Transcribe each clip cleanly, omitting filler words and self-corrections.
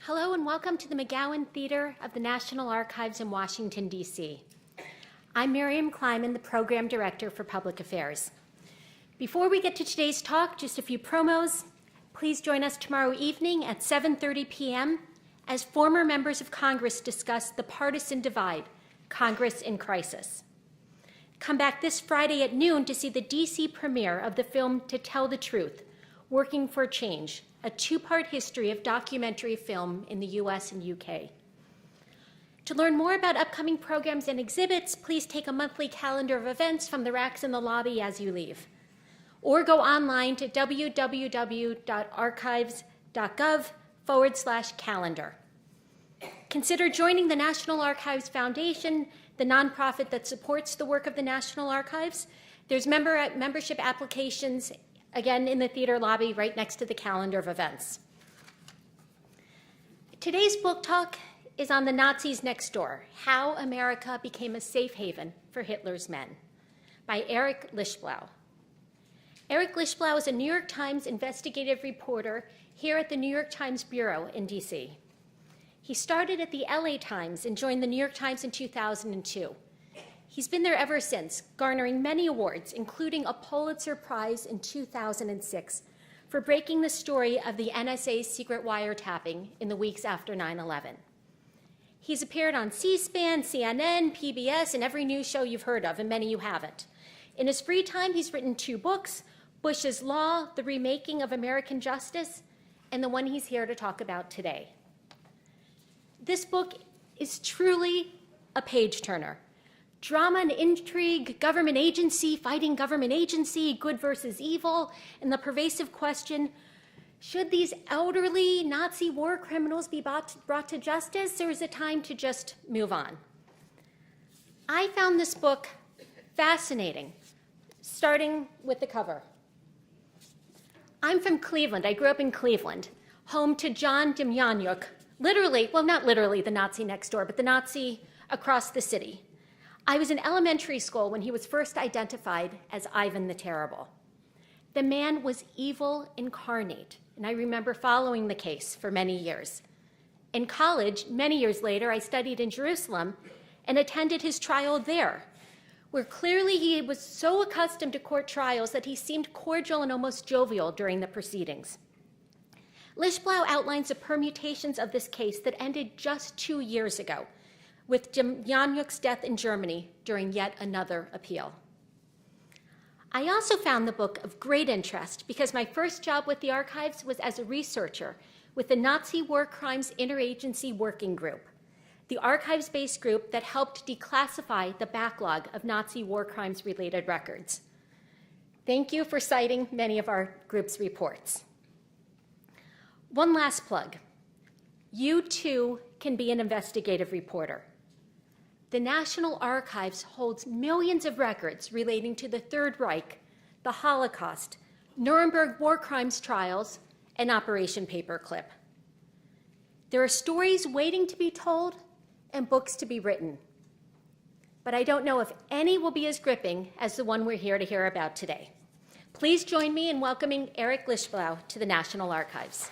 Hello and welcome to the McGowan Theater of the National Archives in Washington, D.C. I'm Miriam Kleiman, the Program Director for Public Affairs. Before we get to today's talk, just a few promos. Please join us tomorrow evening at 7:30 p.m. as former members of Congress discuss The Partisan Divide, Congress in Crisis. Come back this Friday at noon to see the D.C. premiere of the film To Tell the Truth, Working for Change, a two-part history of documentary film in the U.S. and U.K. To learn more about upcoming programs and exhibits, please take a monthly calendar of events from the racks in the lobby as you leave. Or go online to www.archives.gov/calendar. Consider joining the National Archives Foundation, the nonprofit that supports the work of the National Archives. There's membership applications, again, in the theater lobby right next to the calendar of events. Today's book talk is on The Nazis Next Door, How America Became a Safe Haven for Hitler's Men, by Eric Lischblau. Eric Lischblau is a New York Times investigative reporter here at the New York Times Bureau in D.C. He started at the LA Times and joined the New York Times in 2002. He's been there ever since, garnering many awards, including a Pulitzer Prize in 2006 for breaking the story of the NSA's secret wiretapping in the weeks after 9/11. He's appeared on C-SPAN, CNN, PBS, and every news show you've heard of, and many you haven't. In his free time, he's written 2 books, Bush's Law, The Remaking of American Justice, and the one he's here to talk about today. This book is truly a page-turner. Drama and intrigue, government agency fighting government agency, good versus evil, and the pervasive question, should these elderly Nazi war criminals be brought to justice, or is it time to just move on? I found this book fascinating, starting with the cover. I'm from Cleveland. I grew up in Cleveland, home to John Demjanjuk, literally, well, not literally the Nazi next door, but the Nazi across the city. I was in elementary school when he was first identified as Ivan the Terrible. The man was evil incarnate, and I remember following the case for many years. In college, many years later, I studied in Jerusalem and attended his trial there, where clearly he was so accustomed to court trials that he seemed cordial and almost jovial during the proceedings. Lischblau outlines the permutations of this case that ended just 2 years ago, with Demjanjuk's death in Germany during yet another appeal. I also found the book of great interest because my first job with the archives was as a researcher with the Nazi War Crimes Interagency Working Group, the archives-based group that helped declassify the backlog of Nazi war crimes-related records. Thank you for citing many of our group's reports. One last plug. You too can be an investigative reporter. The National Archives holds millions of records relating to the Third Reich, the Holocaust, Nuremberg war crimes trials, and Operation Paperclip. There are stories waiting to be told and books to be written. But I don't know if any will be as gripping as the one we're here to hear about today. Please join me in welcoming Eric Lischblau to the National Archives.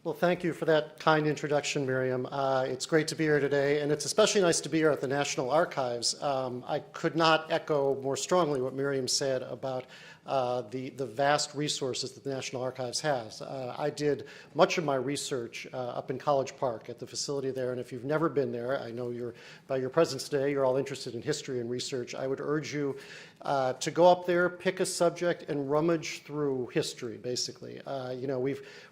Well, thank you for that kind introduction, Miriam. It's great to be here today, and it's especially nice to be here at the National Archives. I could not echo more strongly what Miriam said about the vast resources that the National Archives has. I did much of my research up in College Park at the facility there, and if you've never been there, I know by your presence today, you're all interested in history and research. I would urge you to go up there, pick a subject, and rummage through history, basically.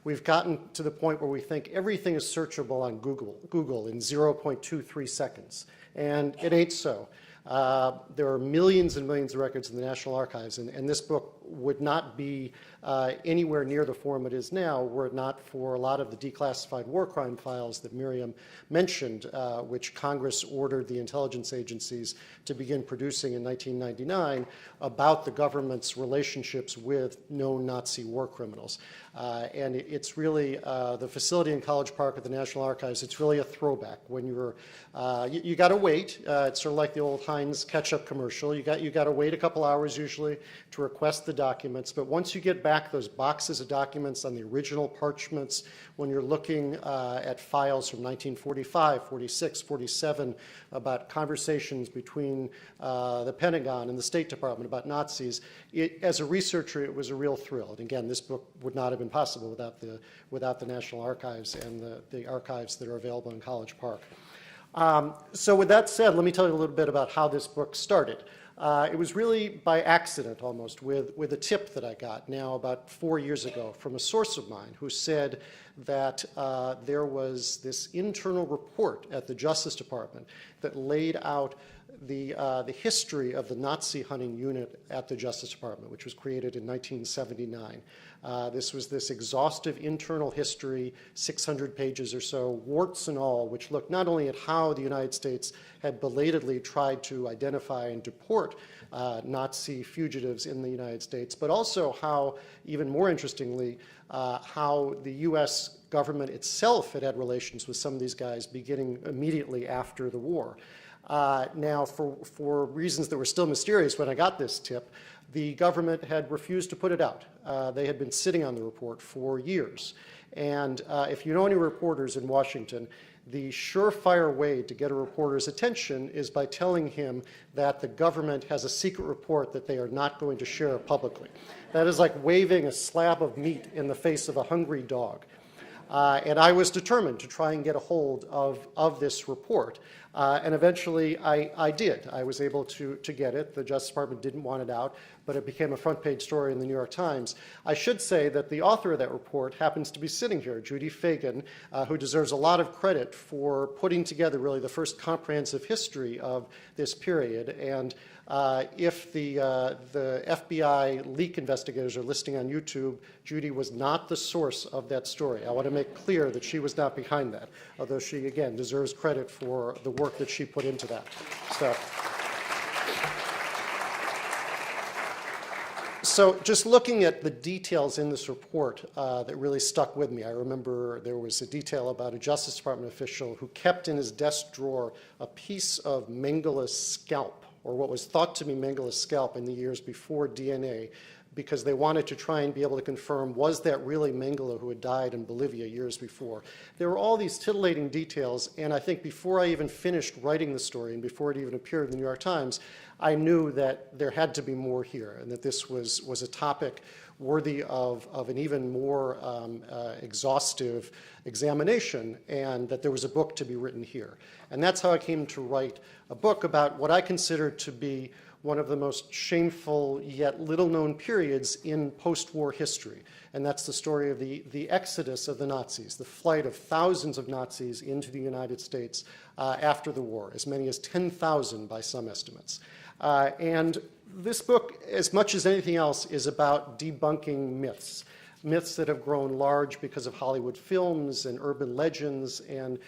We've gotten to the point where we think everything is searchable on Google in 0.23 seconds, and it ain't so. There are millions and millions of records in the National Archives, and this book would not be anywhere near the form it is now were it not for a lot of the declassified war crime files that Miriam mentioned, which Congress ordered the intelligence agencies to begin producing in 1999 about the government's relationships with known Nazi war criminals. And it's really, the facility in College Park at the National Archives, it's really a throwback. When you're, you got to wait. It's sort of like the old Heinz ketchup commercial. You got to wait a couple hours usually to request the documents. But once you get back those boxes of documents on the original parchments, when you're looking at files from 1945, 46, 47, about conversations between the Pentagon and the State Department about Nazis, as a researcher, it was a real thrill. And again, this book would not have been possible without the National Archives and the archives that are available in College Park. So with that said, let me tell you a little bit about how this book started. It was really by accident almost with a tip that I got now about 4 years ago from a source of mine who said that there was this internal report at the Justice Department that laid out the history of the Nazi hunting unit at the Justice Department, which was created in 1979. This was this exhaustive internal history, 600 pages or so, warts and all, which looked not only at how the United States had belatedly tried to identify and deport Nazi fugitives in the United States, but also how, even more interestingly, how the U.S. government itself had relations with some of these guys beginning immediately after the war. Now, for reasons that were still mysterious when I got this tip, the government had refused to put it out. They had been sitting on the report for years. And if you know any reporters in Washington, the surefire way to get a reporter's attention is by telling him that the government has a secret report that they are not going to share publicly. That is like waving a slab of meat in the face of a hungry dog. And I was determined to try and get a hold of this report. And eventually I did. I was able to get it. The Justice Department didn't want it out, but it became a front page story in the New York Times. I should say that the author of that report happens to be sitting here, Judy Fagan, who deserves a lot of credit for putting together really the first comprehensive history of this period. And if the FBI leak investigators are listening on YouTube, Judy was not the source of that story. I want to make clear that she was not behind that, although she, again, deserves credit for the work that she put into that stuff. So just looking at the details in this report that really stuck with me, I remember there was a detail about a Justice Department official who kept in his desk drawer a piece of Mengele's scalp, or what was thought to be Mengele's scalp in the years before DNA, because they wanted to try and be able to confirm, was that really Mengele who had died in Bolivia years before? There were all these titillating details, and I think before I even finished writing the story and before it even appeared in the New York Times, I knew that there had to be more here, and that this was a topic worthy of an even more exhaustive examination, and that there was a book to be written here. And that's how I came to write a book about what I consider to be one of the most shameful yet little-known periods in post-war history. And that's the story of the exodus of the Nazis, the flight of thousands of Nazis into the United States after the war, as many as 10,000 by some estimates. And this book, as much as anything else, is about debunking myths. Myths that have grown large because of Hollywood films and urban legends and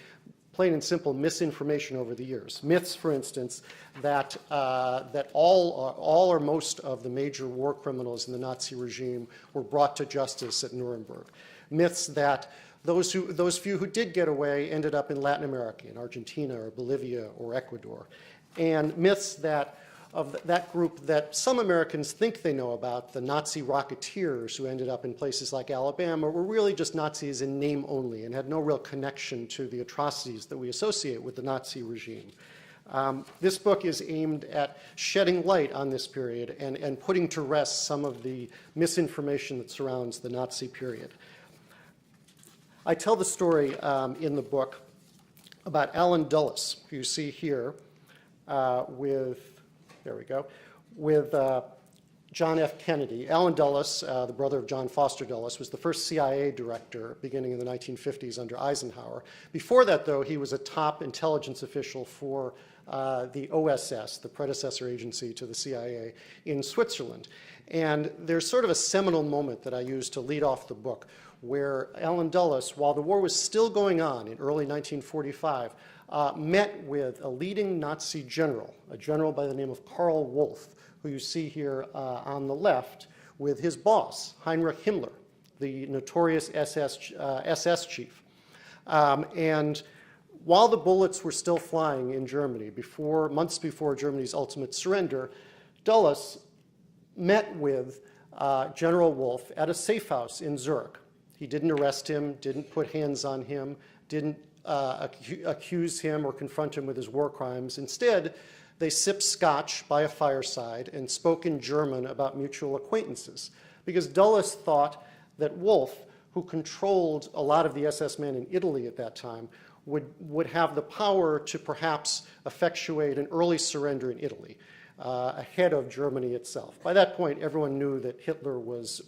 plain and simple misinformation over the years. Myths, for instance, that all or most of the major war criminals in the Nazi regime were brought to justice at Nuremberg. Myths that those few who did get away ended up in Latin America, in Argentina or Bolivia or Ecuador. And myths that of that group that some Americans think they know about, the Nazi rocketeers who ended up in places like Alabama, were really just Nazis in name only and had no real connection to the atrocities that we associate with the Nazi regime. This book is aimed at shedding light on this period and putting to rest some of the misinformation that surrounds the Nazi period. I tell the story in the book about Alan Dulles, who you see here, with John F. Kennedy. Allen Dulles, the brother of John Foster Dulles, was the first CIA director beginning in the 1950s under Eisenhower. Before that, though, he was a top intelligence official for the OSS, the predecessor agency to the CIA, in Switzerland. And there's sort of a seminal moment that I used to lead off the book where Allen Dulles, while the war was still going on in early 1945, met with a leading Nazi general, a general by the name of Karl Wolff, who you see here on the left, with his boss, Heinrich Himmler, the notorious SS chief. And while the bullets were still flying in Germany, months before Germany's ultimate surrender, Dulles met with General Wolff at a safe house in Zurich. He didn't arrest him, didn't put hands on him, didn't accuse him or confront him with his war crimes. Instead, they sipped scotch by a fireside and spoke in German about mutual acquaintances, because Dulles thought that Wolff, who controlled a lot of the SS men in Italy at that time, would have the power to perhaps effectuate an early surrender in Italy, ahead of Germany itself. By that point, everyone knew that Hitler was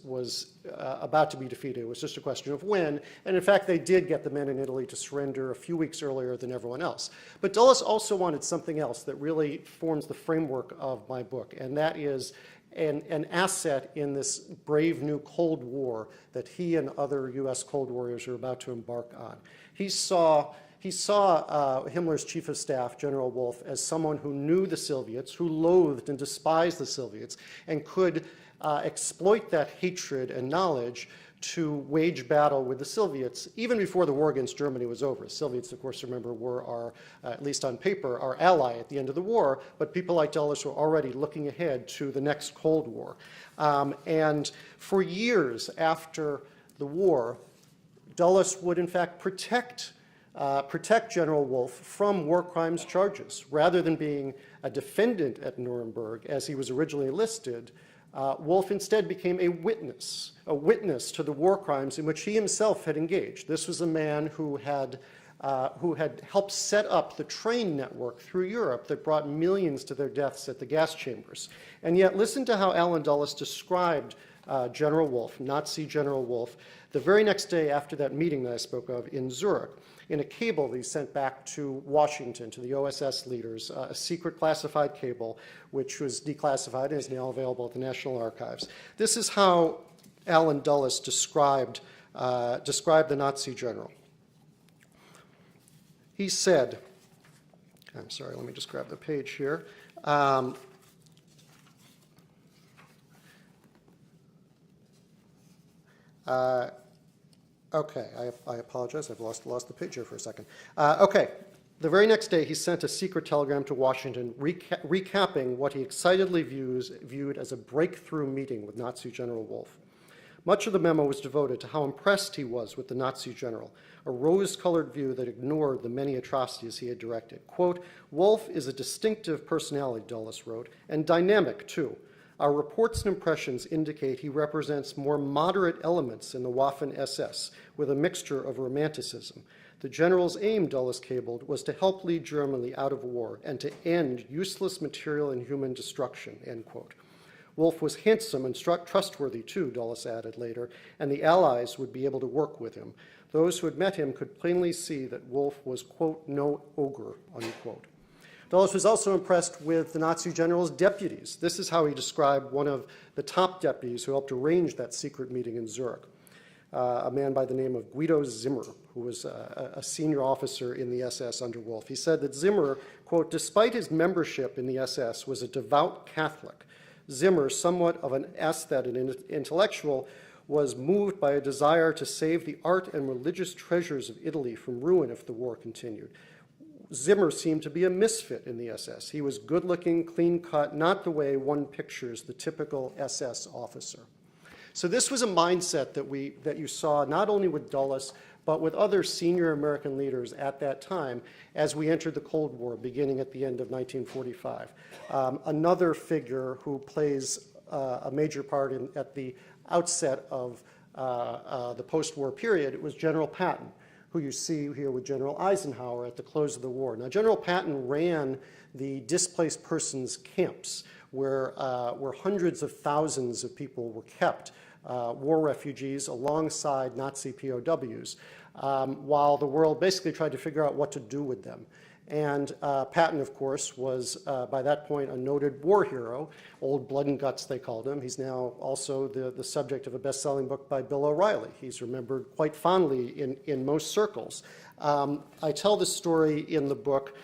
about to be defeated. It was just a question of when, and in fact, they did get the men in Italy to surrender a few weeks earlier than everyone else. But Dulles also wanted something else that really forms the framework of my book, and that is an asset in this brave new Cold War that he and other U.S. Cold Warriors are about to embark on. He saw Himmler's chief of staff, General Wolff, as someone who knew the Soviets, who loathed and despised the Soviets, and could exploit that hatred and knowledge to wage battle with the Soviets even before the war against Germany was over. The Soviets, of course, remember, were our, at least on paper, our ally at the end of the war, but people like Dulles were already looking ahead to the next Cold War. And for years after the war, Dulles would, in fact, protect General Wolff from war crimes charges. Rather than being a defendant at Nuremberg, as he was originally listed, Wolff instead became a witness to the war crimes in which he himself had engaged. This was a man who had helped set up the train network through Europe that brought millions to their deaths at the gas chambers. And yet, listen to how Allen Dulles described General Wolff, Nazi General Wolff, the very next day after that meeting that I spoke of in Zurich, in a cable that he sent back to Washington, to the OSS leaders, a secret classified cable, which was declassified and is now available at the National Archives. This is how Allen Dulles described the Nazi general. He said, I'm sorry, let me just grab the page here. Okay, I apologize. I've lost the page here for a second. Okay, the very next day, he sent a secret telegram to Washington recapping what he excitedly viewed as a breakthrough meeting with Nazi General Wolff. Much of the memo was devoted to how impressed he was with the Nazi general, a rose-colored view that ignored the many atrocities he had directed. Quote, "Wolff is a distinctive personality," Dulles wrote, "and dynamic, too. Our reports and impressions indicate he represents more moderate elements in the Waffen-SS with a mixture of romanticism. The general's aim," Dulles cabled, "was to help lead Germany out of war and to end useless material and human destruction," end quote. Wolff was handsome and trustworthy too, Dulles added later, and the Allies would be able to work with him. Those who had met him could plainly see that Wolff was, quote, "no ogre," unquote. Dulles was also impressed with the Nazi general's deputies. This is how he described one of the top deputies who helped arrange that secret meeting in Zurich, a man by the name of Guido Zimmer, who was a senior officer in the SS under Wolff. He said that Zimmer, quote, "despite his membership in the SS, was a devout Catholic. Zimmer, somewhat of an aesthete and intellectual, was moved by a desire to save the art and religious treasures of Italy from ruin if the war continued. Zimmer seemed to be a misfit in the SS. He was good-looking, clean-cut, not the way one pictures the typical SS officer." So this was a mindset that you saw not only with Dulles, but with other senior American leaders at that time as we entered the Cold War beginning at the end of 1945. Another figure who plays a major part at the outset of the post-war period was General Patton, who you see here with General Eisenhower at the close of the war. Now, General Patton ran the displaced persons camps where hundreds of thousands of people were kept, war refugees alongside Nazi POWs, while the world basically tried to figure out what to do with them. And Patton, of course, was by that point a noted war hero, old blood and guts they called him. He's now also the subject of a best-selling book by Bill O'Reilly. He's remembered quite fondly in most circles. I tell this story in the book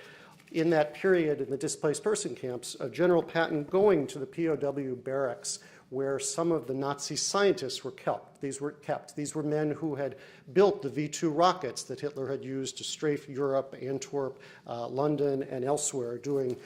in that period in the displaced person camps of General Patton going to the POW barracks where some of the Nazi scientists were kept. These were men who had built the V-2 rockets that Hitler had used to strafe Europe, Antwerp, London, and elsewhere, doing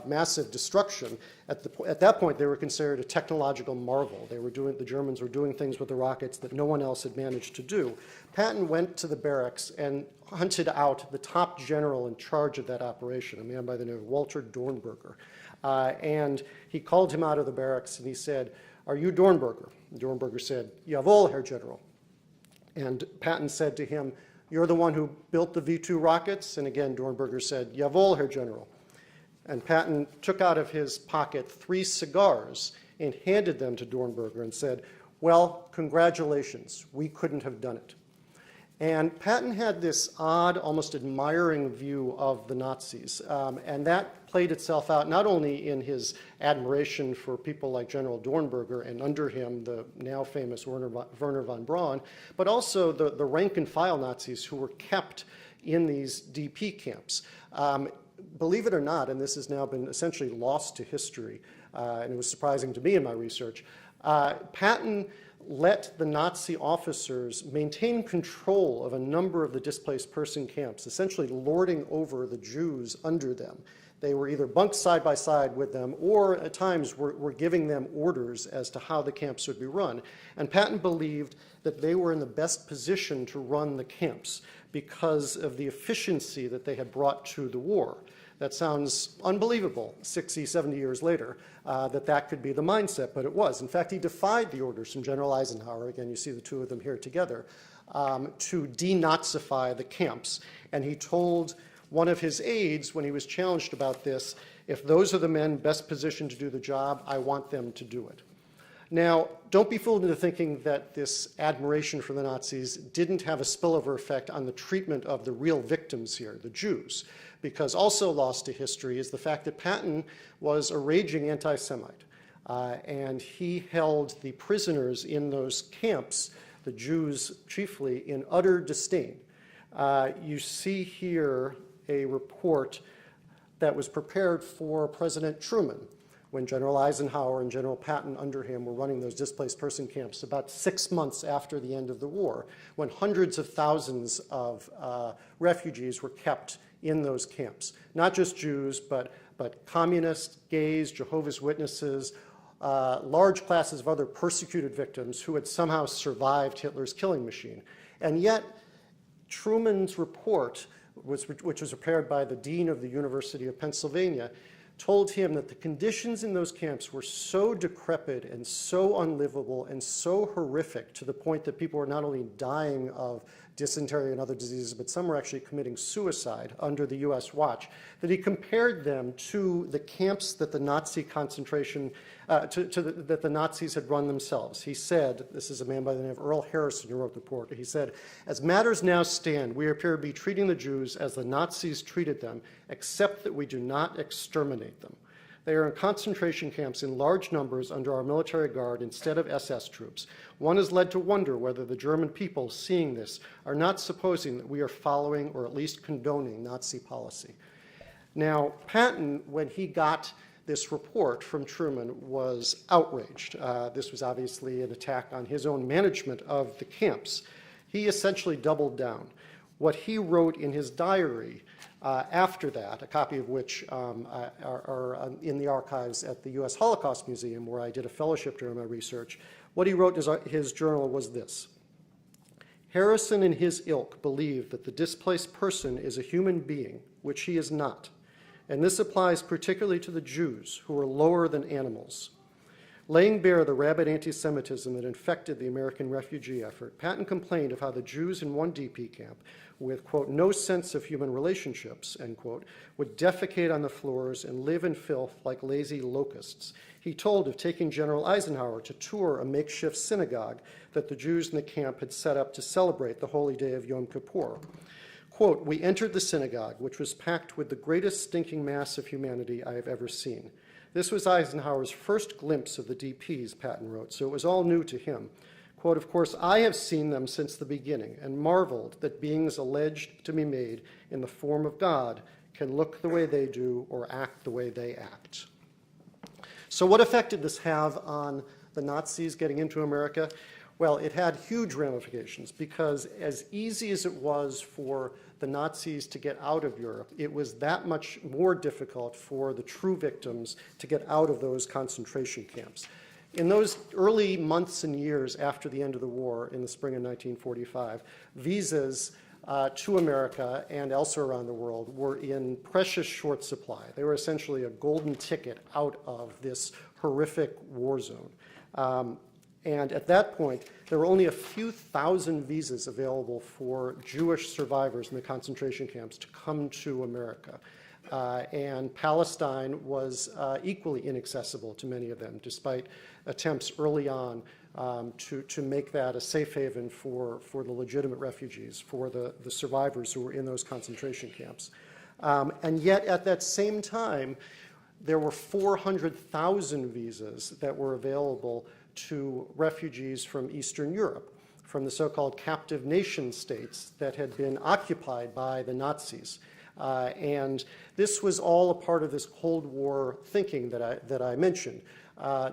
massive destruction. At that point, they were considered a technological marvel. The Germans were doing things with the rockets that no one else had managed to do. Patton went to the barracks and hunted out the top general in charge of that operation, a man by the name of Walter Dornberger. And he called him out of the barracks and he said, "Are you Dornberger?" And Dornberger said, "Jawohl, Herr General." And Patton said to him, "You're the one who built the V-2 rockets?" And again, Dornberger said, "Jawohl, Herr General." And Patton took out of his pocket 3 cigars and handed them to Dornberger and said, "Well, congratulations, we couldn't have done it." And Patton had this odd, almost admiring view of the Nazis, and that played itself out not only in his admiration for people like General Dornberger and under him the now famous Werner von Braun, but also the rank-and-file Nazis who were kept in these DP camps. Believe it or not, and this has now been essentially lost to history, and it was surprising to me in my research, Patton let the Nazi officers maintain control of a number of the displaced person camps, essentially lording over the Jews under them. They were either bunked side by side with them or at times were giving them orders as to how the camps would be run. And Patton believed that they were in the best position to run the camps because of the efficiency that they had brought to the war. That sounds unbelievable 60, 70 years later, that could be the mindset, but it was. In fact, he defied the orders from General Eisenhower, again, you see the two of them here together, to denazify the camps. And he told one of his aides, when he was challenged about this, if those are the men best positioned to do the job, I want them to do it. Now, don't be fooled into thinking that this admiration for the Nazis didn't have a spillover effect on the treatment of the real victims here, the Jews, because also lost to history is the fact that Patton was a raging anti-Semite, and he held the prisoners in those camps, the Jews chiefly, in utter disdain. You see here a report that was prepared for President Truman when General Eisenhower and General Patton under him were running those displaced person camps about 6 months after the end of the war, when hundreds of thousands of refugees were kept in those camps. Not just Jews, but communists, gays, Jehovah's Witnesses, large classes of other persecuted victims who had somehow survived Hitler's killing machine. And yet, Truman's report, which was prepared by the dean of the University of Pennsylvania, told him that the conditions in those camps were so decrepit and so unlivable and so horrific to the point that people were not only dying of dysentery and other diseases, but some were actually committing suicide under the U.S. watch, that he compared them to the camps that the Nazi concentration, that the Nazis had run themselves. He said, this is a man by the name of Earl Harrison who wrote the report, he said, "As matters now stand, we appear to be treating the Jews as the Nazis treated them, except that we do not exterminate them. They are in concentration camps in large numbers under our military guard instead of SS troops. One is led to wonder whether the German people, seeing this, are not supposing that we are following or at least condoning Nazi policy." Now, Patton, when he got this report from Truman, was outraged. This was obviously an attack on his own management of the camps. He essentially doubled down. What he wrote in his diary after that, a copy of which are in the archives at the U.S. Holocaust Museum, where I did a fellowship during my research, what he wrote in his journal was this: "Harrison and his ilk believe that the displaced person is a human being, which he is not, and this applies particularly to the Jews, who are lower than animals. Laying bare the rabid anti-Semitism that infected the American refugee effort, Patton complained of how the Jews in one DP camp, with, quote, no sense of human relationships, end quote, would defecate on the floors and live in filth like lazy locusts. He told of taking General Eisenhower to tour a makeshift synagogue that the Jews in the camp had set up to celebrate the holy day of Yom Kippur. Quote, we entered the synagogue, which was packed with the greatest stinking mass of humanity I have ever seen. This was Eisenhower's first glimpse of the DPs, Patton wrote, so it was all new to him. Quote, of course, I have seen them since the beginning and marveled that beings alleged to be made in the form of God can look the way they do or act the way they act. So what effect did this have on the Nazis getting into America? Well, it had huge ramifications because as easy as it was for the Nazis to get out of Europe, it was that much more difficult for the true victims to get out of those concentration camps. In those early months and years after the end of the war in the spring of 1945, visas to America and elsewhere around the world were in precious short supply. They were essentially a golden ticket out of this horrific war zone. And at that point, there were only a few thousand visas available for Jewish survivors in the concentration camps to come to America. And Palestine was equally inaccessible to many of them, despite attempts early on to make that a safe haven for the legitimate refugees, for the survivors who were in those concentration camps. And yet, at that same time, there were 400,000 visas that were available to refugees from Eastern Europe, from the so-called captive nation states that had been occupied by the Nazis. And this was all a part of this Cold War thinking that I mentioned.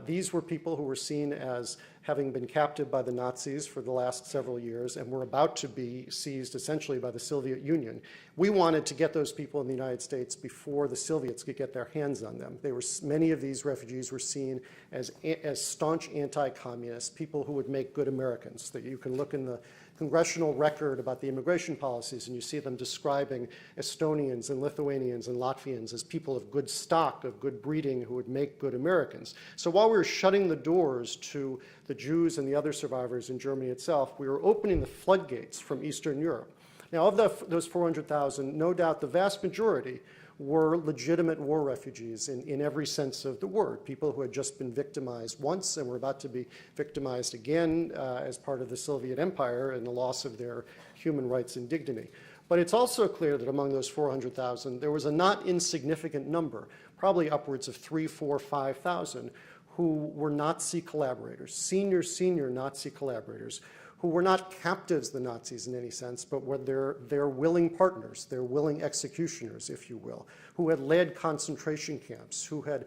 These were people who were seen as having been captive by the Nazis for the last several years and were about to be seized essentially by the Soviet Union. We wanted to get those people in the United States before the Soviets could get their hands on them. Many of these refugees were seen as staunch anti-communists, people who would make good Americans. That you can look in the congressional record about the immigration policies, and you see them describing Estonians and Lithuanians and Latvians as people of good stock, of good breeding, who would make good Americans. So while we were shutting the doors to the Jews and the other survivors in Germany itself, we were opening the floodgates from Eastern Europe. Now, of those 400,000, no doubt the vast majority were legitimate war refugees in every sense of the word, people who had just been victimized once and were about to be victimized again as part of the Soviet Empire and the loss of their human rights and dignity. But it's also clear that among those 400,000, there was a not insignificant number, probably upwards of 3,000, 4,000, 5,000, who were Nazi collaborators, senior Nazi collaborators, who were not captives of the Nazis in any sense, but were their willing partners, their willing executioners, if you will, who had led concentration camps, who had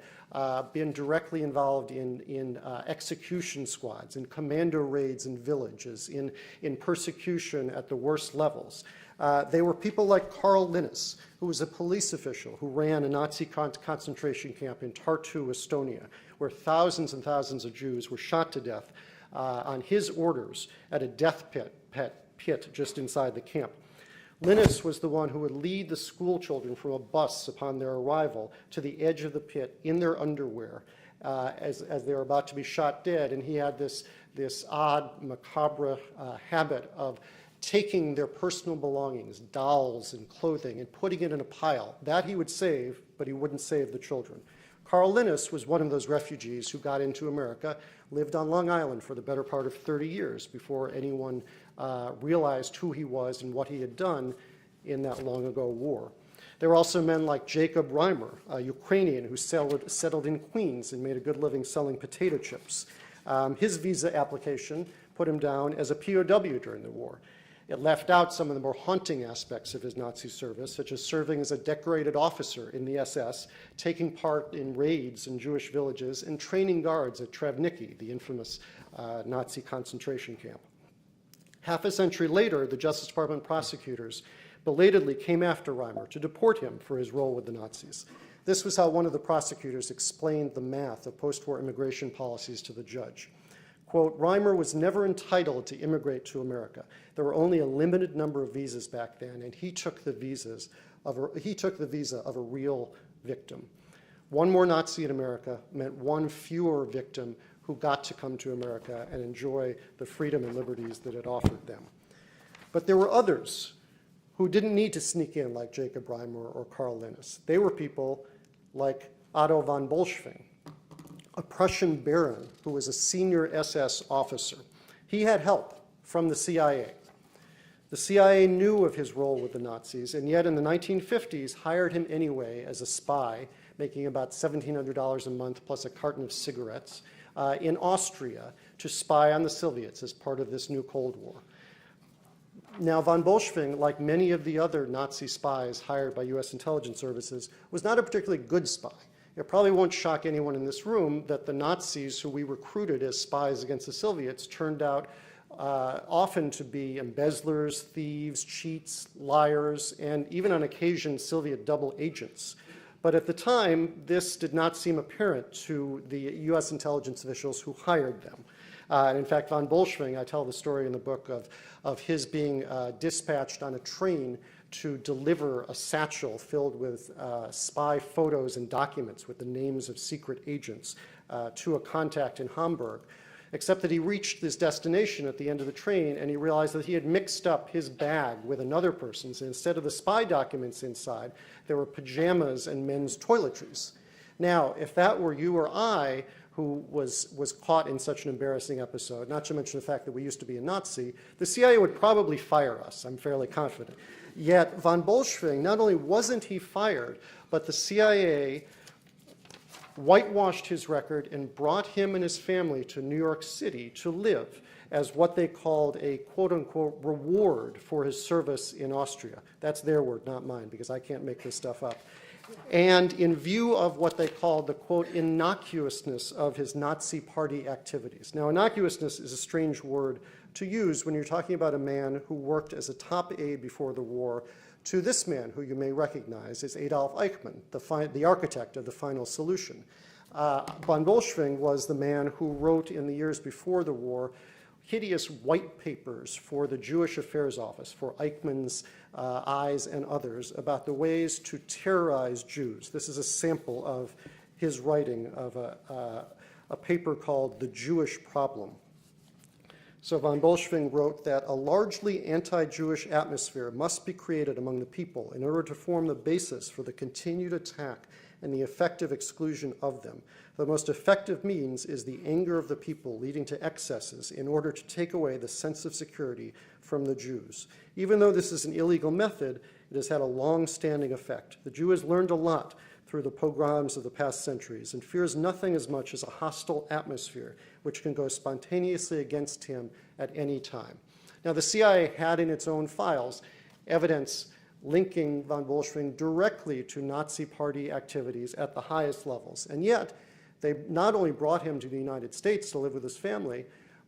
been directly involved in execution squads, in commando raids in villages, in persecution at the worst levels. They were people like Karl Linnaeus, who was a police official who ran a Nazi concentration camp in Tartu, Estonia, where thousands and thousands of Jews were shot to death on his orders at a death pit just inside the camp. Linnaeus was the one who would lead the school children from a bus upon their arrival to the edge of the pit in their underwear as they were about to be shot dead. And he had this odd, macabre habit of taking their personal belongings, dolls and clothing, and putting it in a pile. That he would save, but he wouldn't save the children. Karl Linnaeus was one of those refugees who got into America, lived on Long Island for the better part of 30 years before anyone realized who he was and what he had done in that long ago war. There were also men like Jacob Reimer, a Ukrainian who settled in Queens and made a good living selling potato chips. His visa application put him down as a POW during the war. It left out some of the more haunting aspects of his Nazi service, such as serving as a decorated officer in the SS, taking part in raids in Jewish villages, and training guards at Travniki, the infamous Nazi concentration camp. Half a century later, the Justice Department prosecutors belatedly came after Reimer to deport him for his role with the Nazis. This was how one of the prosecutors explained the math of post-war immigration policies to the judge. Quote, Reimer was never entitled to immigrate to America. There were only a limited number of visas back then, and he took the visa of a real victim. One more Nazi in America meant one fewer victim who got to come to America and enjoy the freedom and liberties that it offered them. But there were others who didn't need to sneak in like Jacob Reimer or Karl Linnes. They were people like Otto von Bolschwing, a Prussian baron who was a senior SS officer. He had help from the CIA. The CIA knew of his role with the Nazis, and yet in the 1950s hired him anyway as a spy, making about $1,700 a month plus a carton of cigarettes, in Austria to spy on the Soviets as part of this new Cold War. Now, von Bolschwing, like many of the other Nazi spies hired by US intelligence services, was not a particularly good spy. It probably won't shock anyone in this room that the Nazis who we recruited as spies against the Soviets turned out often to be embezzlers, thieves, cheats, liars, and even on occasion Soviet double agents. But at the time, this did not seem apparent to the US intelligence officials who hired them. And in fact, von Bolschwing, I tell the story in the book of his being dispatched on a train to deliver a satchel filled with spy photos and documents with the names of secret agents to a contact in Hamburg, except that he reached this destination at the end of the train and he realized that he had mixed up his bag with another person's. And instead of the spy documents inside, there were pajamas and men's toiletries. Now, if that were you or I who was caught in such an embarrassing episode, not to mention the fact that we used to be a Nazi, the CIA would probably fire us, I'm fairly confident. Yet von Bolschwing, not only wasn't he fired, but the CIA whitewashed his record and brought him and his family to New York City to live as what they called a quote-unquote reward for his service in Austria. That's their word, not mine, because I can't make this stuff up. And in view of what they called the, quote, innocuousness of his Nazi party activities. Now, innocuousness is a strange word to use when you're talking about a man who worked as a top aide before the war to this man, who you may recognize as Adolf Eichmann, the architect of the final solution. Von Bolschwing was the man who wrote in the years before the war hideous white papers for the Jewish Affairs Office, for Eichmann's eyes and others, about the ways to terrorize Jews. This is a sample of his writing of a paper called The Jewish Problem. So von Bolschwing wrote that a largely anti-Jewish atmosphere must be created among the people in order to form the basis for the continued attack and the effective exclusion of them. The most effective means is the anger of the people leading to excesses in order to take away the sense of security from the Jews. Even though this is an illegal method, it has had a long-standing effect. The Jew has learned a lot through the pogroms of the past centuries and fears nothing as much as a hostile atmosphere which can go spontaneously against him at any time. Now, the CIA had in its own files evidence linking von Bolschwing directly to Nazi party activities at the highest levels. And yet, they not only brought him to the United States to live with his family,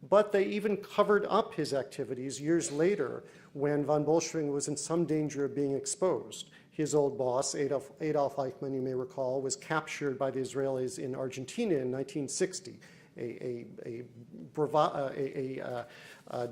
but they even covered up his activities years later when von Bolschwing was in some danger of being exposed. His old boss, Adolf Eichmann, you may recall, was captured by the Israelis in Argentina in 1960, a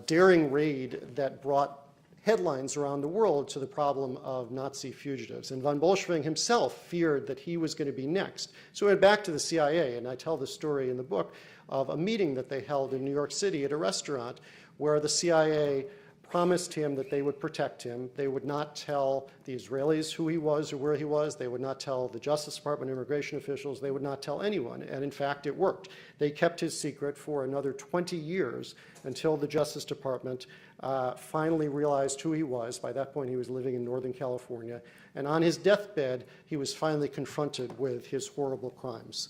daring raid that brought headlines around the world to the problem of Nazi fugitives. And von Bolschwing himself feared that he was going to be next. So he went back to the CIA, and I tell the story in the book of a meeting that they held in New York City at a restaurant where the CIA promised him that they would protect him. They would not tell the Israelis who he was or where he was. They would not tell the Justice Department immigration officials. They would not tell anyone. And in fact, it worked. They kept his secret for another 20 years until the Justice Department finally realized who he was. By that point, he was living in Northern California. And on his deathbed, he was finally confronted with his horrible crimes.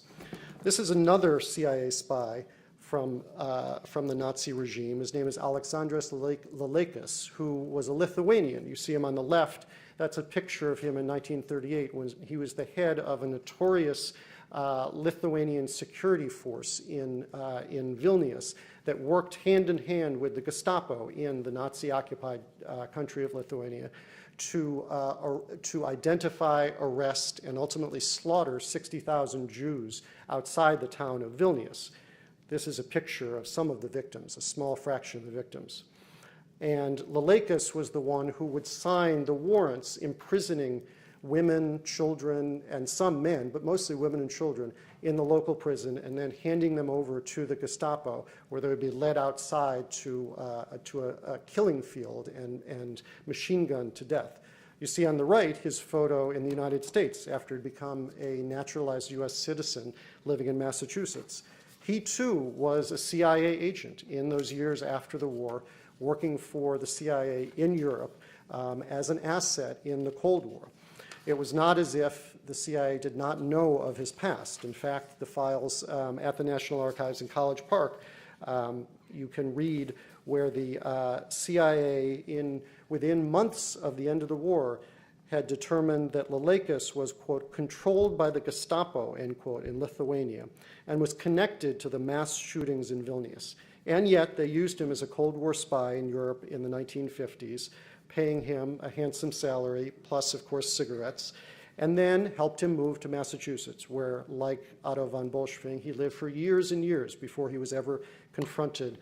This is another CIA spy from the Nazi regime. His name is Aleksandras Lalekas, who was a Lithuanian. You see him on the left. That's a picture of him in 1938 when he was the head of a notorious Lithuanian security force in Vilnius that worked hand in hand with the Gestapo in the Nazi-occupied country of Lithuania to identify, arrest, and ultimately slaughter 60,000 Jews outside the town of Vilnius. This is a picture of some of the victims, a small fraction of the victims. And Lalekas was the one who would sign the warrants imprisoning women, children, and some men, but mostly women and children, in the local prison, and then handing them over to the Gestapo, where they would be led outside to a killing field and machine gunned to death. You see on the right his photo in the United States after he'd become a naturalized U.S. citizen living in Massachusetts. He too was a CIA agent in those years after the war, working for the CIA in Europe as an asset in the Cold War. It was not as if the CIA did not know of his past. In fact, the files at the National Archives in College Park, you can read where the CIA, within months of the end of the war, had determined that Lelekas was, quote, controlled by the Gestapo, end quote, in Lithuania, and was connected to the mass shootings in Vilnius. And yet they used him as a Cold War spy in Europe in the 1950s, paying him a handsome salary, plus, of course, cigarettes, and then helped him move to Massachusetts, where, like Otto von Bolschwing, he lived for years and years before he was ever confronted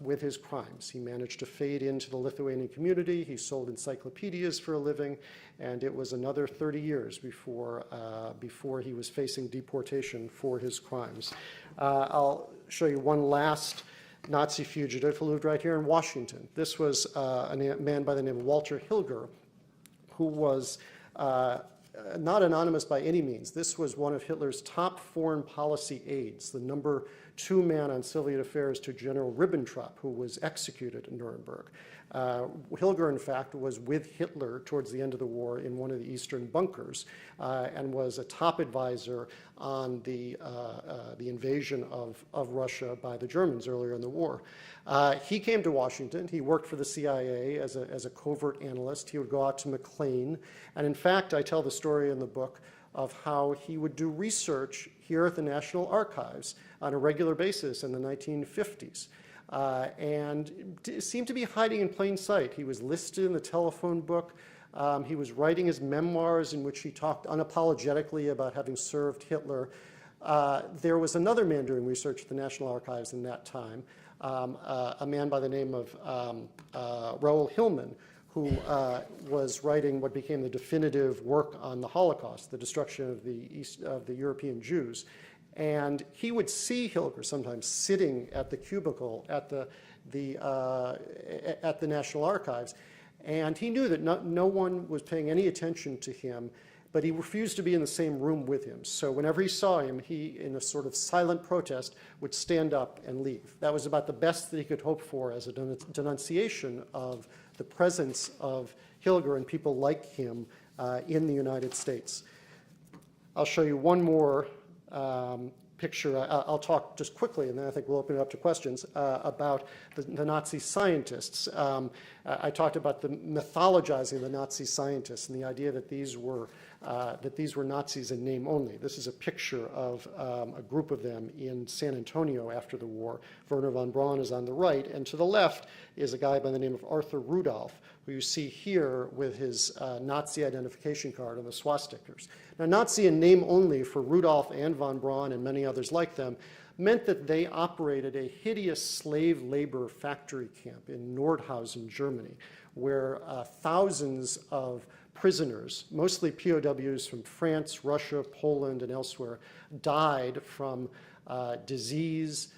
with his crimes. He managed to fade into the Lithuanian community. He sold encyclopedias for a living, and it was another 30 years before he was facing deportation for his crimes. I'll show you one last Nazi fugitive who lived right here in Washington. This was a man by the name of Walter Hilger, who was not anonymous by any means. This was one of Hitler's top foreign policy aides, the number 2 man on Soviet affairs to General Ribbentrop, who was executed in Nuremberg. Hilger, in fact, was with Hitler towards the end of the war in one of the eastern bunkers and was a top advisor on the invasion of Russia by the Germans earlier in the war. He came to Washington. He worked for the CIA as a covert analyst. He would go out to McLean. And in fact, I tell the story in the book of how he would do research here at the National Archives on a regular basis in the 1950s. And seemed to be hiding in plain sight. He was listed in the telephone book. He was writing his memoirs in which he talked unapologetically about having served Hitler. There was another man doing research at the National Archives in that time, a man by the name of Raoul Hillman, who was writing what became the definitive work on the Holocaust, the destruction of the European Jews. And he would see Hilger sometimes sitting at the cubicle at the National Archives, and he knew that no one was paying any attention to him, but he refused to be in the same room with him. So whenever he saw him, he, in a sort of silent protest, would stand up and leave. That was about the best that he could hope for as a denunciation of the presence of Hilger and people like him in the United States. I'll show you one more picture. I'll talk just quickly, and then I think we'll open it up to questions about the Nazi scientists. I talked about the mythologizing of the Nazi scientists and the idea that these were Nazis in name only. This is a picture of a group of them in San Antonio after the war. Werner von Braun is on the right, and to the left is a guy by the name of Arthur Rudolph, who you see here with his Nazi identification card on the swastikas. Now, Nazi in name only for Rudolph and von Braun and many others like them meant that they operated a hideous slave labor factory camp in Nordhausen, Germany, where thousands of prisoners, mostly POWs from France, Russia, Poland, and elsewhere, died from disease,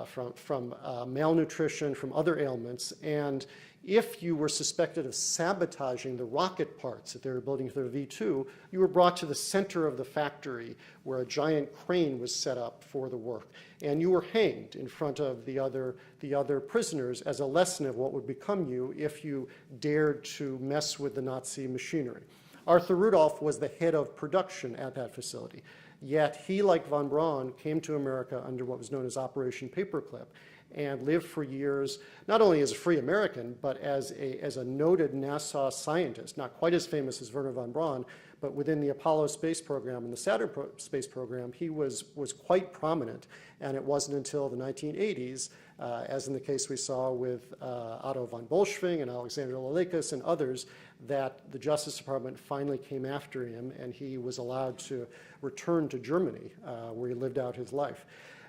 from malnutrition, from other ailments. And if you were suspected of sabotaging the rocket parts that they were building for their V2, you were brought to the center of the factory where a giant crane was set up for the work. And you were hanged in front of the other prisoners as a lesson of what would become you if you dared to mess with the Nazi machinery. Arthur Rudolph was the head of production at that facility. Yet he, like von Braun, came to America under what was known as Operation Paperclip and lived for years, not only as a free American, but as a noted NASA scientist, not quite as famous as Werner von Braun, but within the Apollo space program and the Saturn space program, he was quite prominent. And it wasn't until the 1980s, as in the case we saw with Otto von Bolschwing and Alexander Lelekas and others, that the Justice Department finally came after him and he was allowed to return to Germany, where he lived out his life.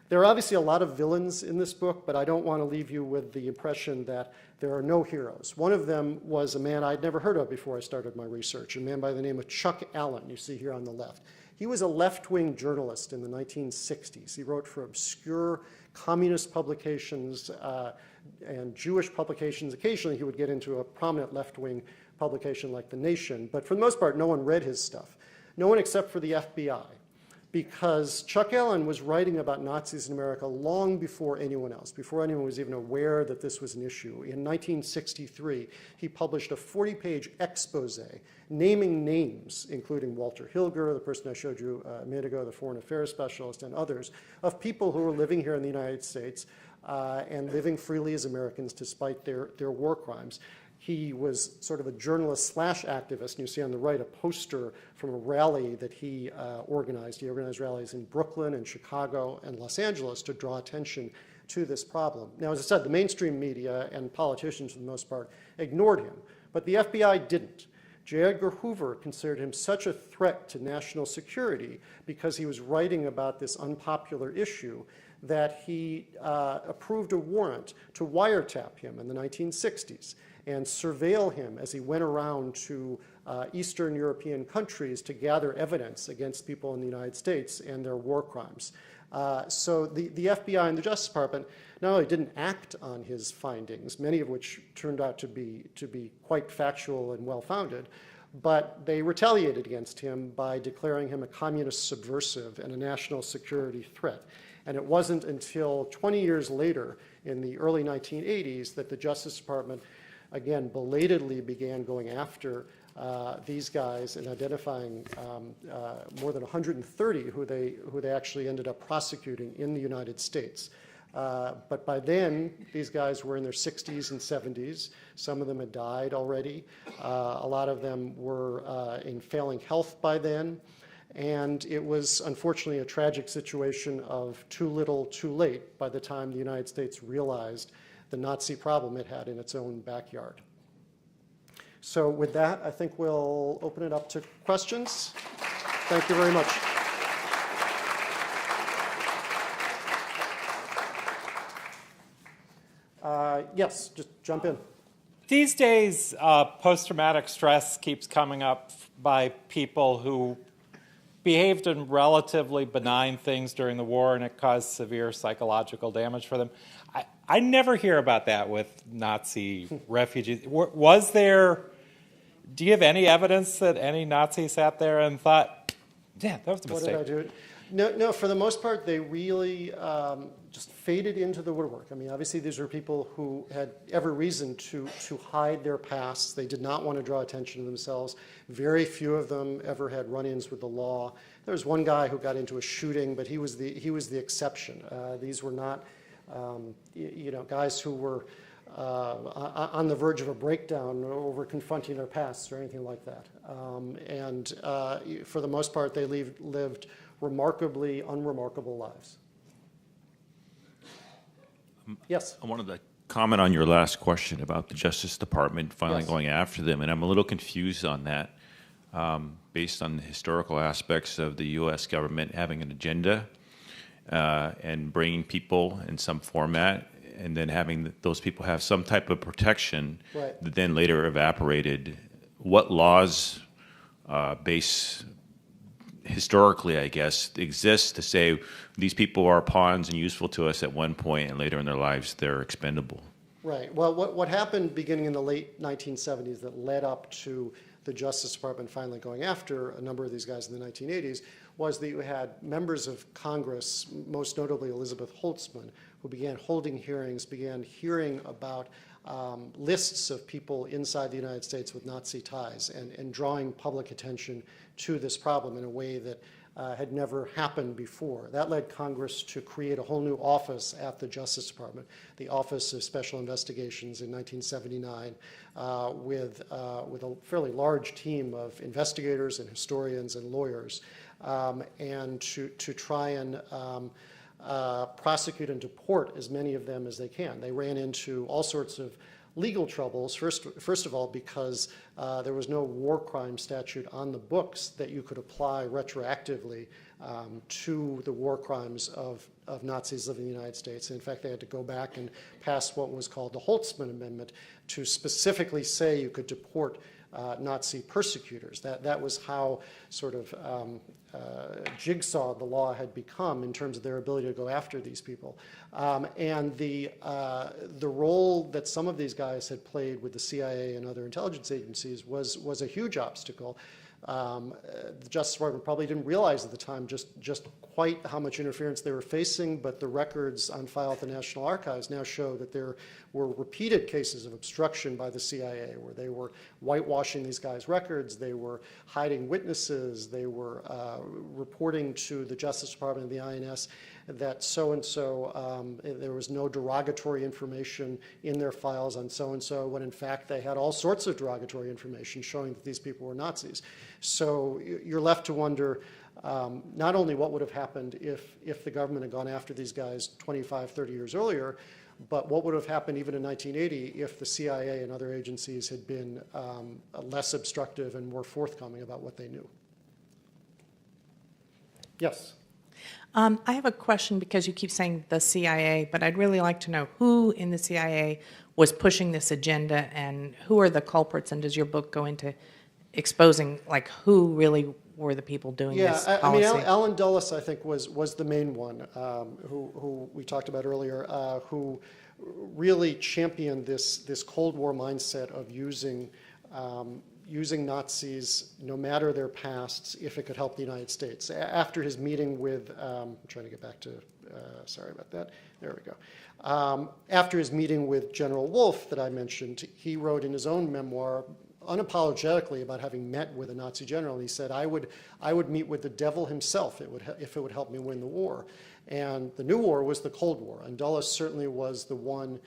There are obviously a lot of villains in this book, but I don't want to leave you with the impression that there are no heroes. One of them was a man I'd never heard of before I started my research, a man by the name of Chuck Allen, you see here on the left. He was a left-wing journalist in the 1960s. He wrote for obscure communist publications and Jewish publications. Occasionally he would get into a prominent left-wing publication like The Nation, but for the most part no one read his stuff. No one except for the FBI, because Chuck Allen was writing about Nazis in America long before anyone else, before anyone was even aware that this was an issue. In 1963, he published a 40-page expose naming names, including Walter Hilger, the person I showed you a minute ago, the foreign affairs specialist, and others, of people who were living here in the United States and living freely as Americans despite their war crimes. He was sort of a journalist / activist, and you see on the right a poster from a rally that he organized. He organized rallies in Brooklyn and Chicago and Los Angeles to draw attention to this problem. Now, as I said, the mainstream media and politicians, for the most part, ignored him, but the FBI didn't. J. Edgar Hoover considered him such a threat to national security because he was writing about this unpopular issue that he approved a warrant to wiretap him in the 1960s and surveil him as he went around to Eastern European countries to gather evidence against people in the United States and their war crimes. So the FBI and the Justice Department not only didn't act on his findings, many of which turned out to be quite factual and well-founded, but they retaliated against him by declaring him a communist subversive and a national security threat. And it wasn't until 20 years later, in the early 1980s, that the Justice Department again, belatedly began going after these guys and identifying more than 130 who they actually ended up prosecuting in the United States. But by then, these guys were in their 60s and 70s. Some of them had died already. A lot of them were in failing health by then. And it was, unfortunately, a tragic situation of too little, too late by the time the United States realized the Nazi problem it had in its own backyard. So with that, I think we'll open it up to questions. Thank you very much. Yes, just jump in. These days, post-traumatic stress keeps coming up by people who behaved in relatively benign things during the war and it caused severe psychological damage for them. I never hear about that with Nazi refugees. Was there, do you have any evidence that any Nazi sat there and thought, yeah, that was a mistake? What did I do? No, for the most part, they really just faded into the woodwork. I mean, obviously, these are people who had every reason to hide their pasts. They did not want to draw attention to themselves. Very few of them ever had run-ins with the law. There was one guy who got into a shooting, but he was the exception. These were not, guys who were on the verge of a breakdown over confronting their pasts or anything like that. And for the most part, they lived remarkably unremarkable lives. Yes? I wanted to comment on your last question about the Justice Department finally going after them, and I'm a little confused on that based on the historical aspects of the U.S. government having an agenda and bringing people in some format and then having those people have some type of protection that then later evaporated. What laws historically, I guess, exist to say these people are pawns and useful to us at one point and later in their lives they're expendable? Right. Well, what happened beginning in the late 1970s that led up to the Justice Department finally going after a number of these guys in the 1980s was that you had members of Congress, most notably Elizabeth Holtzman, who began holding hearings, began hearing about lists of people inside the United States with Nazi ties and drawing public attention to this problem in a way that had never happened before. That led Congress to create a whole new office at the Justice Department, the Office of Special Investigations in 1979, with a fairly large team of investigators and historians and lawyers, and to try and prosecute and deport as many of them as they can. They ran into all sorts of legal troubles, first of all, because there was no war crime statute on the books that you could apply retroactively to the war crimes of Nazis living in the United States. In fact, they had to go back and pass what was called the Holtzman Amendment to specifically say you could deport Nazi persecutors. That was how sort of jigsaw the law had become in terms of their ability to go after these people. And the role that some of these guys had played with the CIA and other intelligence agencies was a huge obstacle. The Justice Department probably didn't realize at the time just quite how much interference they were facing, but the records on file at the National Archives now show that there were repeated cases of obstruction by the CIA, where they were whitewashing these guys' records, they were hiding witnesses, they were reporting to the Justice Department and the INS that so-and-so, there was no derogatory information in their files on so-and-so, when in fact they had all sorts of derogatory information showing that these people were Nazis. So you're left to wonder not only what would have happened if the government had gone after these guys 25, 30 years earlier, but what would have happened even in 1980 if the CIA and other agencies had been less obstructive and more forthcoming about what they knew. Yes? I have a question because you keep saying the CIA, but I'd really like to know who in the CIA was pushing this agenda and who are the culprits, and does your book go into exposing like who really were the people doing this policy? I mean, Alan Dulles, I think, was the main one who we talked about earlier, who really championed this Cold War mindset of using Nazis, no matter their pasts, if it could help the United States. After his meeting with, I'm trying to get back to, sorry about that, there we go. After his meeting with General Wolfe that I mentioned, he wrote in his own memoir unapologetically about having met with a Nazi general. And he said, I would meet with the devil himself if it would help me win the war. And the new war was the Cold War. And Dulles certainly was the one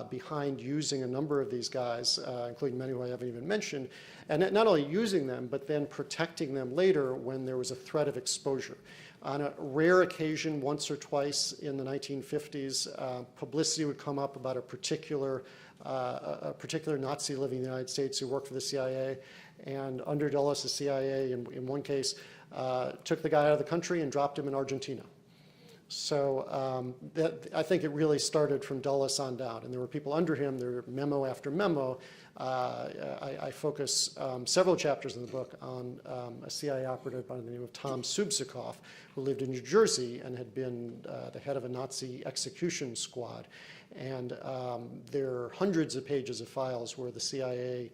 behind using a number of these guys, including many who I haven't even mentioned, and not only using them, but then protecting them later when there was a threat of exposure. On a rare occasion, once or twice in the 1950s, publicity would come up about a particular Nazi living in the United States who worked for the CIA, and under Dulles, the CIA, in one case, took the guy out of the country and dropped him in Argentina. So I think it really started from Dulles on down, and there were people under him. There were memo after memo. I focus several chapters in the book on a CIA operative by the name of Tom Subsikoff, who lived in New Jersey and had been the head of a Nazi execution squad. And there are hundreds of pages of files where the CIA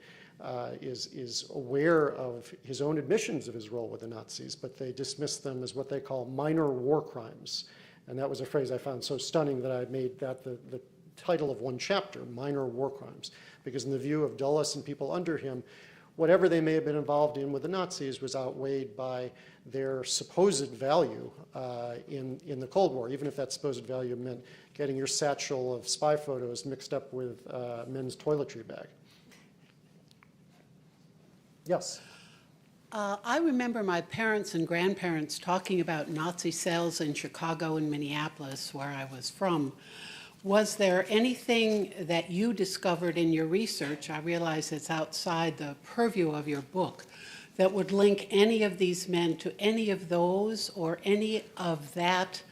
is aware of his own admissions of his role with the Nazis, but they dismiss them as what they call minor war crimes. And that was a phrase I found so stunning that I made that the title of one chapter, Minor War Crimes, because in the view of Dulles and people under him, whatever they may have been involved in with the Nazis was outweighed by their supposed value in the Cold War, even if that supposed value meant getting your satchel of spy photos mixed up with men's toiletry bag. Yes? I remember my parents and grandparents talking about Nazi cells in Chicago and Minneapolis, where I was from. Was there anything that you discovered in your research, I realize it's outside the purview of your book, that would link any of these men to any of those or any of that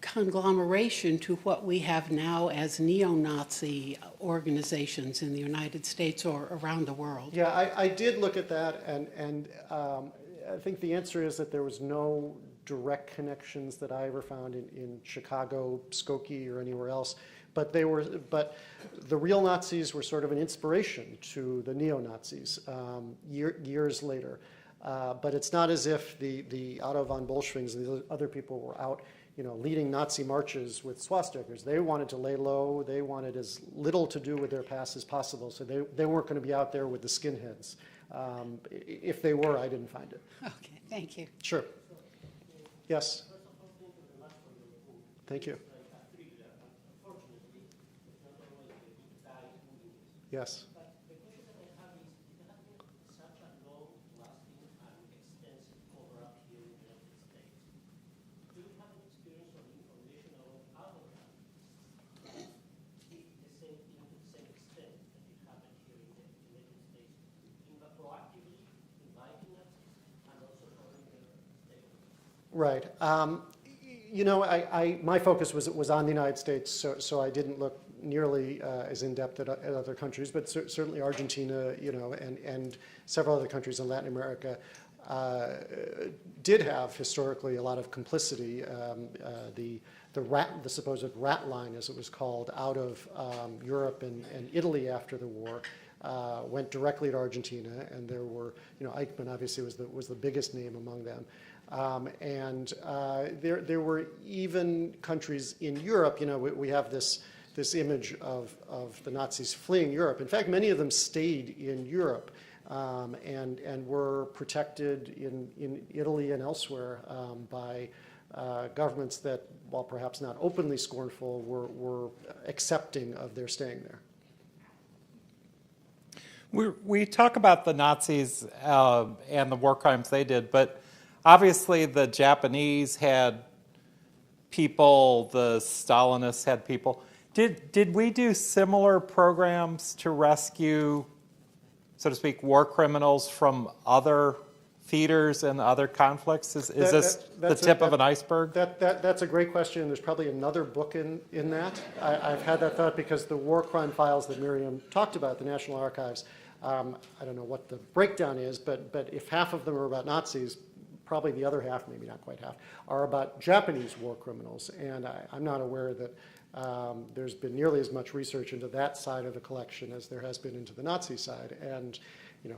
conglomeration to what we have now as neo-Nazi organizations in the United States or around the world? Yeah, I did look at that, and I think the answer is that there was no direct connections that I ever found in Chicago, Skokie, or anywhere else. But the real Nazis were sort of an inspiration to the neo-Nazis years later. But it's not as if the Otto von Bolschwings and the other people were out, leading Nazi marches with swastikas. They wanted to lay low. They wanted as little to do with their past as possible. So they weren't going to be out there with the skinheads. If they were, I didn't find it. Okay, thank you. Sure. Yes. Thank you. Yes. Right. My focus was on the United States, so I didn't look nearly as in-depth at other countries, but certainly Argentina, and several other countries in Latin America did have historically a lot of complicity. The supposed rat line, as it was called, out of Europe and Italy after the war, went directly to Argentina, and there were, Eichmann obviously was the biggest name among them. There were even countries in Europe. We have this image of the Nazis fleeing Europe. In fact, many of them stayed in Europe and were protected in Italy and elsewhere by governments that, while perhaps not openly scornful, were accepting of their staying there. We talk about the Nazis and the war crimes they did, but obviously the Japanese had people, the Stalinists had people. Did we do similar programs to rescue, so to speak, war criminals from other theaters and other conflicts? Is this the tip of an iceberg? That's a great question. There's probably another book in that. I've had that thought because the war crime files that Miriam talked about at the National Archives, I don't know what the breakdown is, but if half of them are about Nazis, probably the other half, maybe not quite half, are about Japanese war criminals. And I'm not aware that there's been nearly as much research into that side of the collection as there has been into the Nazi side. And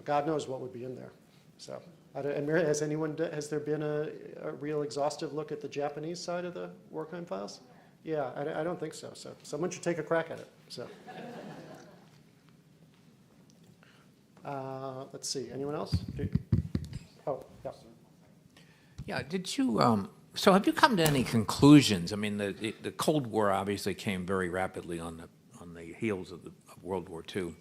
God knows what would be in there. So, and Mary, has there been a real exhaustive look at the Japanese side of the war crime files? Yeah, I don't think so. So someone should take a crack at it. So, let's see. Anyone else? Oh, yeah. Yeah, did you, so have you come to any conclusions? I mean, the Cold War obviously came very rapidly on the heels of World War II.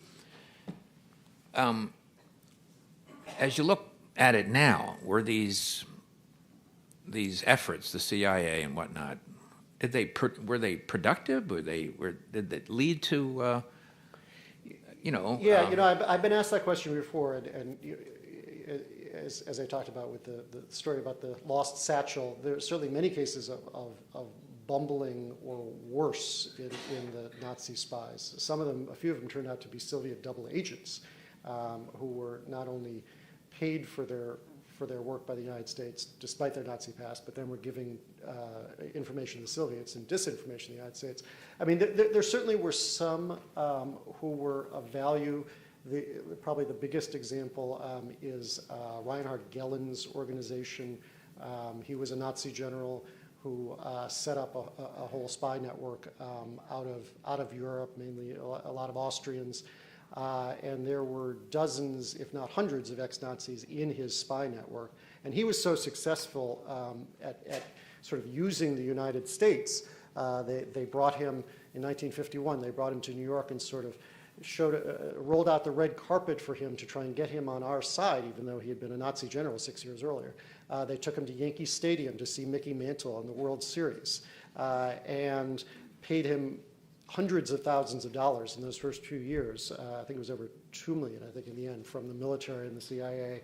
As you look at it now, were these efforts, the CIA and whatnot, were they productive? Did they lead to, Yeah, I've been asked that question before, and as I talked about with the story about the lost satchel, there are certainly many cases of bumbling or worse in the Nazi spies. A few of them turned out to be Soviet double agents who were not only paid for their work by the United States, despite their Nazi past, but then were giving information to the Soviets and disinformation to the United States. I mean, there certainly were some who were of value. Probably the biggest example is Reinhard Gellen's organization. He was a Nazi general who set up a whole spy network out of Europe, mainly a lot of Austrians. And there were dozens, if not hundreds, of ex-Nazis in his spy network. And he was so successful at sort of using the United States. They brought him, in 1951, they brought him to New York and sort of rolled out the red carpet for him to try and get him on our side, even though he had been a Nazi general 6 years earlier. They took him to Yankee Stadium to see Mickey Mantle in the World Series and paid him hundreds of thousands of dollars in those first few years. I think it was over $2 million, I think, in the end, from the military and the CIA.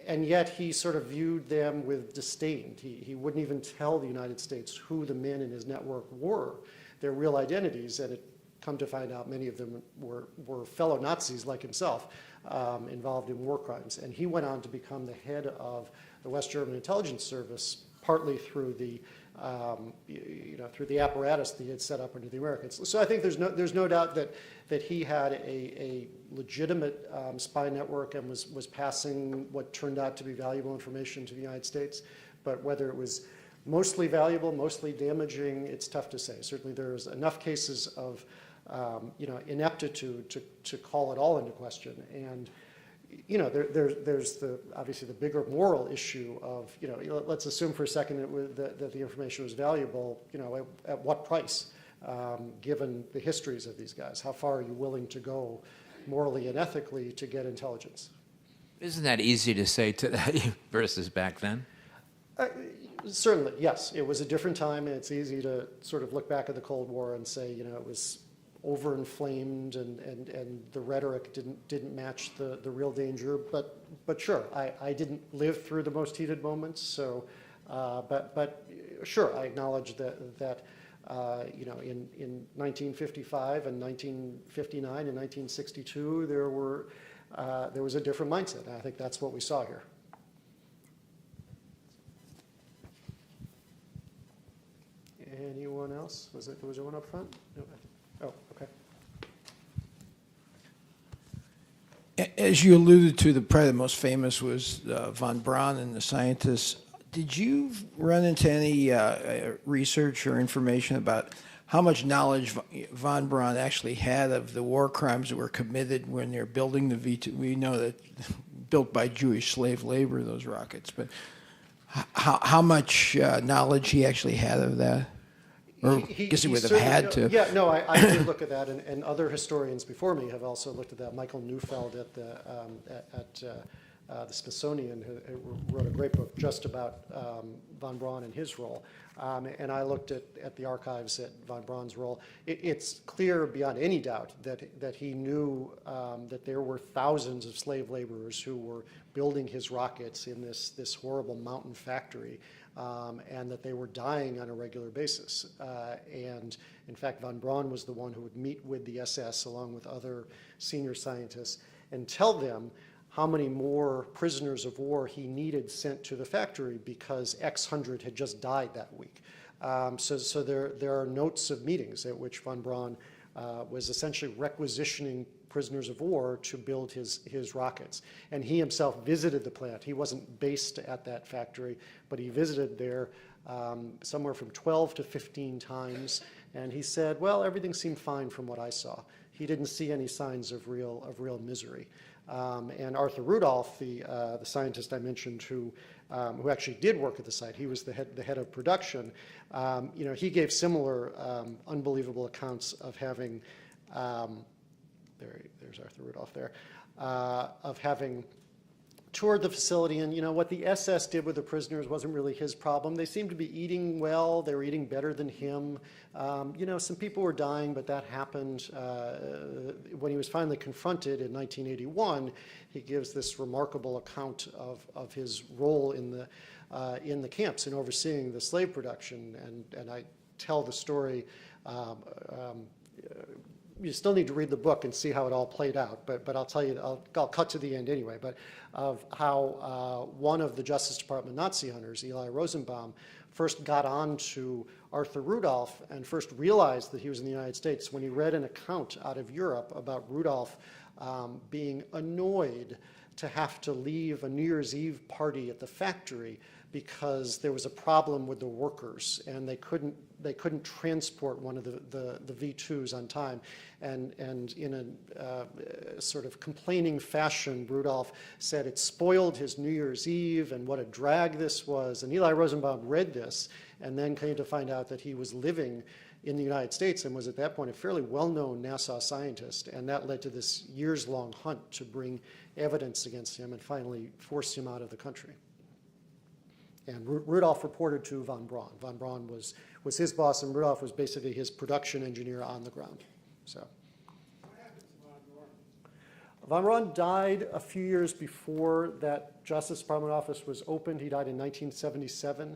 And yet he sort of viewed them with disdain. He wouldn't even tell the United States who the men in his network were, their real identities, and it come to find out many of them were fellow Nazis like himself, involved in war crimes. And he went on to become the head of the West German Intelligence Service, partly through the through the apparatus that he had set up under the Americans. So I think there's no doubt that he had a legitimate spy network and was passing what turned out to be valuable information to the United States. But whether it was mostly valuable, mostly damaging, it's tough to say. Certainly there's enough cases of ineptitude to call it all into question. And there's obviously the bigger moral issue of, let's assume for a second that the information was valuable, at what price, given the histories of these guys? How far are you willing to go morally and ethically to get intelligence? Isn't that easy to say today versus back then? Certainly, yes. It was a different time, and it's easy to sort of look back at the Cold War and say, it was overinflamed and the rhetoric didn't match the real danger. But sure, I didn't live through the most heated moments, so But sure, I acknowledge that you know, in 1955 and 1959 and 1962, there was a different mindset. And I think that's what we saw here. Anyone else? Was there one up front? No. Oh, okay. As you alluded to, probably the most famous was von Braun and the scientists. Did you run into any research or information about how much knowledge von Braun actually had of the war crimes that were committed when they're building the V-2? We know that built by Jewish slave labor, those rockets, but how much knowledge he actually had of that? Or I guess he would have had to. Yeah, no, I did look at that, and other historians before me have also looked at that. Michael Neufeld at the Smithsonian who wrote a great book just about von Braun and his role. And I looked at the archives at von Braun's role. It's clear beyond any doubt that he knew that there were thousands of slave laborers who were building his rockets in this horrible mountain factory. And that they were dying on a regular basis. And in fact, von Braun was the one who would meet with the SS along with other senior scientists and tell them how many more prisoners of war he needed sent to the factory because X hundred had just died that week. So there are notes of meetings at which von Braun was essentially requisitioning prisoners of war to build his rockets. And he himself visited the plant. He wasn't based at that factory, but he visited there somewhere from 12 to 15 times. And he said, well, everything seemed fine from what I saw. He didn't see any signs of real misery. And Arthur Rudolph, the scientist I mentioned who actually did work at the site, he was the head of production. You know, he gave similar unbelievable accounts of having there's Arthur Rudolph there, of having toured the facility. And, you know, what the SS did with the prisoners wasn't really his problem. They seemed to be eating well. They were eating better than him. You know, some people were dying, but that happened. When he was finally confronted in 1981, he gives this remarkable account of his role in the camps in overseeing the slave production. And I tell the story. You still need to read the book and see how it all played out, but I'll tell you, I'll cut to the end anyway, but of how one of the Justice Department Nazi hunters, Eli Rosenbaum, first got on to Arthur Rudolph and first realized that he was in the United States when he read an account out of Europe about Rudolph being annoyed to have to leave a New Year's Eve party at the factory because there was a problem with the workers and they couldn't transport one of the V2s on time. And in a sort of complaining fashion, Rudolph said it spoiled his New Year's Eve and what a drag this was. And Eli Rosenbaum read this and then came to find out that he was living in the United States and was at that point a fairly well-known Nassau scientist. And that led to this years-long hunt to bring evidence against him and finally forced him out of the country. And Rudolph reported to von Braun. Von Braun was his boss, and Rudolph was basically his production engineer on the ground. So, what happened to von Braun? Von Braun died a few years before that Justice Department office was opened. He died in 1977.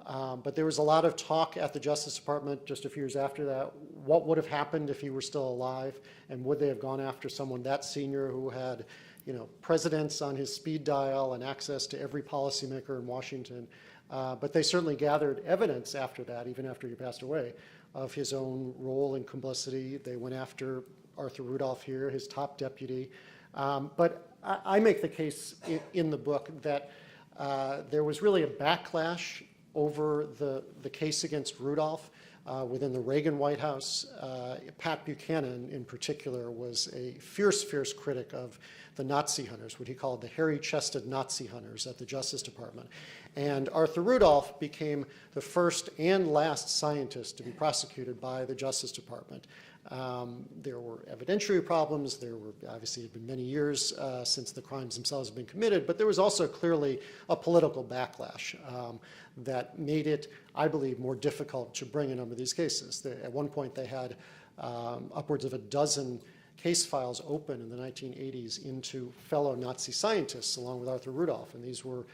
But there was a lot of talk at the Justice Department just a few years after that. What would have happened if he were still alive? And would they have gone after someone that senior who had, you know, presidents on his speed dial and access to every policymaker in Washington? But they certainly gathered evidence after that, even after he passed away, of his own role in complicity. They went after Arthur Rudolph here, his top deputy. But I make the case in the book that there was really a backlash over the case against Rudolph within the Reagan White House. Pat Buchanan, in particular, was a fierce critic of the Nazi hunters, what he called the hairy-chested Nazi hunters at the Justice Department. And Arthur Rudolph became the first and last scientist to be prosecuted by the Justice Department. There were evidentiary problems. There were, obviously, it had been many years since the crimes themselves had been committed, but there was also clearly a political backlash that made it, I believe, more difficult to bring a number of these cases. At one point, they had upwards of a dozen case files open in the 1980s into fellow Nazi scientists, along with Arthur Rudolph, and these were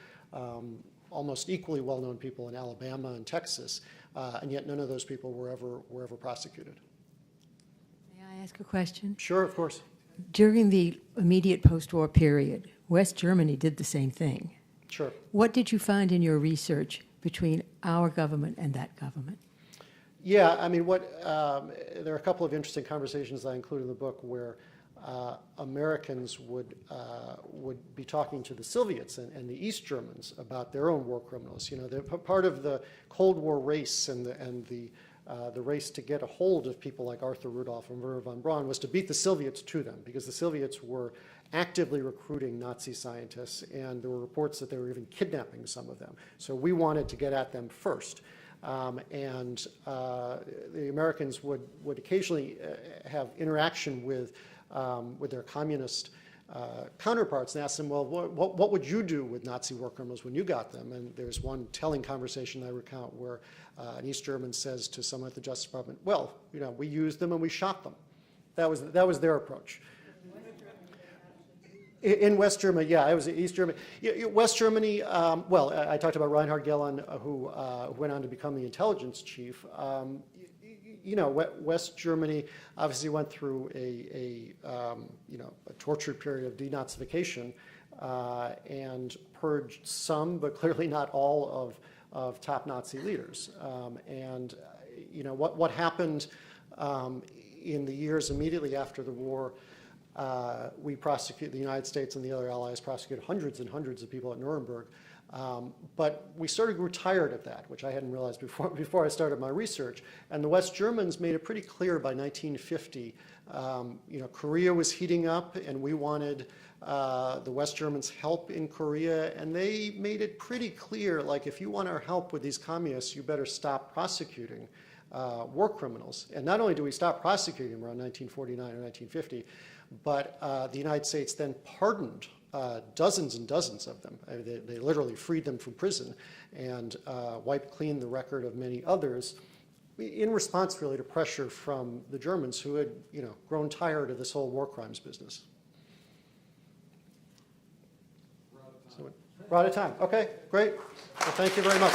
almost equally well-known people in Alabama and Texas, and yet none of those people were ever prosecuted. May I ask a question? Sure, of course. During the immediate post-war period, West Germany did the same thing. Sure. What did you find in your research between our government and that government? Yeah, I mean, there are a couple of interesting conversations I include in the book where Americans would be talking to the Soviets and the East Germans about their own war criminals. You know, they're part of the Cold War race and the race to get a hold of people like Arthur Rudolph and Werner von Braun was to beat the Soviets to them, because the Soviets were actively recruiting Nazi scientists, and there were reports that they were even kidnapping some of them. So we wanted to get at them first. The Americans would occasionally have interaction with their communist counterparts and ask them, well, what would you do with Nazi war criminals when you got them? And there's one telling conversation I recount where an East German says to someone at the Justice Department, well, you know, we used them and we shot them. That was their approach. In West Germany, yeah, I was in East Germany. West Germany, well, I talked about Reinhard Gehlen, who went on to become the intelligence chief. You know, West Germany obviously went through a tortured period of denazification and purged some, but clearly not all of top Nazi leaders. You know, what happened in the years immediately after the war, the United States and the other allies prosecuted hundreds and hundreds of people at Nuremberg. But we sort of grew tired of that, which I hadn't realized before I started my research. And the West Germans made it pretty clear by 1950, you know, Korea was heating up, and we wanted the West Germans' help in Korea. And they made it pretty clear, like, if you want our help with these communists, you better stop prosecuting war criminals. And not only do we stop prosecuting them around 1949 or 1950, but the United States then pardoned dozens and dozens of them. They literally freed them from prison and wiped clean the record of many others in response really to pressure from the Germans, who had, you know, grown tired of this whole war crimes business. We're out of time. Okay, great. Well, thank you very much.